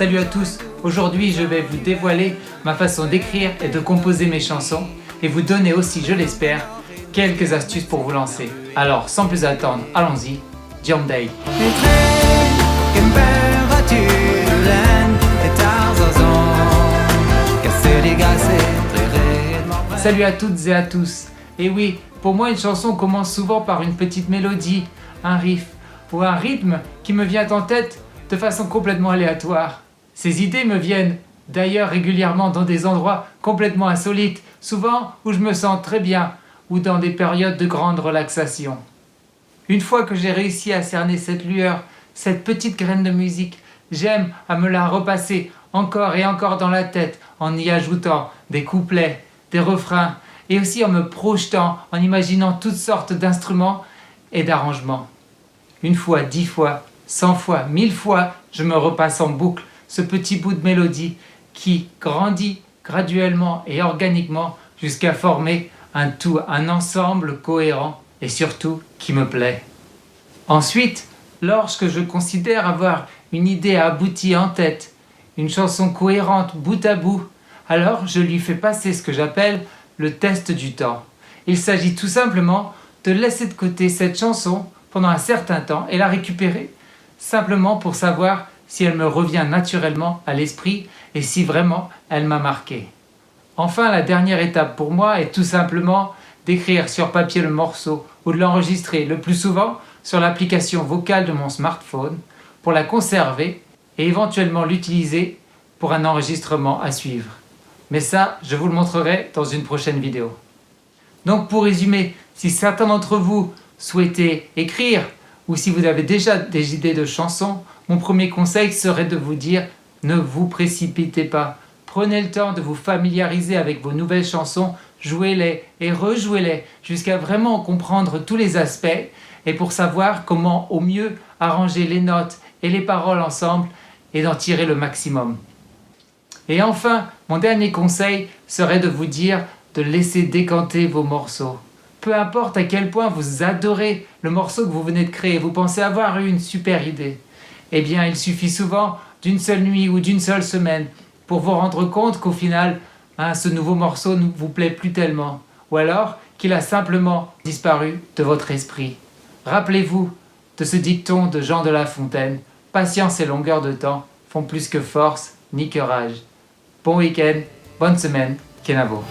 Salut à tous, aujourd'hui je vais vous dévoiler ma façon d'écrire et de composer mes chansons et vous donner aussi, je l'espère, quelques astuces pour vous lancer. Alors sans plus attendre, allons-y, Jump Day. Salut à toutes et à tous. Et oui, pour moi une chanson commence souvent par une petite mélodie, un riff ou un rythme qui me vient en tête de façon complètement aléatoire. Ces idées me viennent d'ailleurs régulièrement dans des endroits complètement insolites, souvent où je me sens très bien ou dans des périodes de grande relaxation. Une fois que j'ai réussi à cerner cette lueur, cette petite graine de musique, j'aime à me la repasser encore et encore dans la tête en y ajoutant des couplets, des refrains et aussi en me projetant, en imaginant toutes sortes d'instruments et d'arrangements. Une fois, 10 fois, 100 fois, 1000 fois, je me repasse en boucle ce petit bout de mélodie qui grandit graduellement et organiquement jusqu'à former un tout, un ensemble cohérent et surtout qui me plaît. Ensuite, lorsque je considère avoir une idée aboutie en tête, une chanson cohérente bout à bout, alors je lui fais passer ce que j'appelle le test du temps. Il s'agit tout simplement de laisser de côté cette chanson pendant un certain temps et la récupérer, simplement pour savoir si elle me revient naturellement à l'esprit et si vraiment elle m'a marqué. Enfin, la dernière étape pour moi est tout simplement d'écrire sur papier le morceau ou de l'enregistrer le plus souvent sur l'application vocale de mon smartphone pour la conserver et éventuellement l'utiliser pour un enregistrement à suivre. Mais ça, je vous le montrerai dans une prochaine vidéo. Donc pour résumer, si certains d'entre vous souhaitez écrire ou si vous avez déjà des idées de chansons, mon premier conseil serait de vous dire ne vous précipitez pas. Prenez le temps de vous familiariser avec vos nouvelles chansons, jouez-les et rejouez-les jusqu'à vraiment comprendre tous les aspects et pour savoir comment au mieux arranger les notes et les paroles ensemble et d'en tirer le maximum. Et enfin, mon dernier conseil serait de vous dire de laisser décanter vos morceaux. Peu importe à quel point vous adorez le morceau que vous venez de créer, vous pensez avoir eu une super idée, eh bien il suffit souvent d'une seule nuit ou d'une seule semaine pour vous rendre compte qu'au final, ce nouveau morceau ne vous plaît plus tellement, ou alors qu'il a simplement disparu de votre esprit. Rappelez-vous de ce dicton de Jean de La Fontaine, « Patience et longueur de temps font plus que force ni que rage ». Bon week-end, bonne semaine, Kenavo.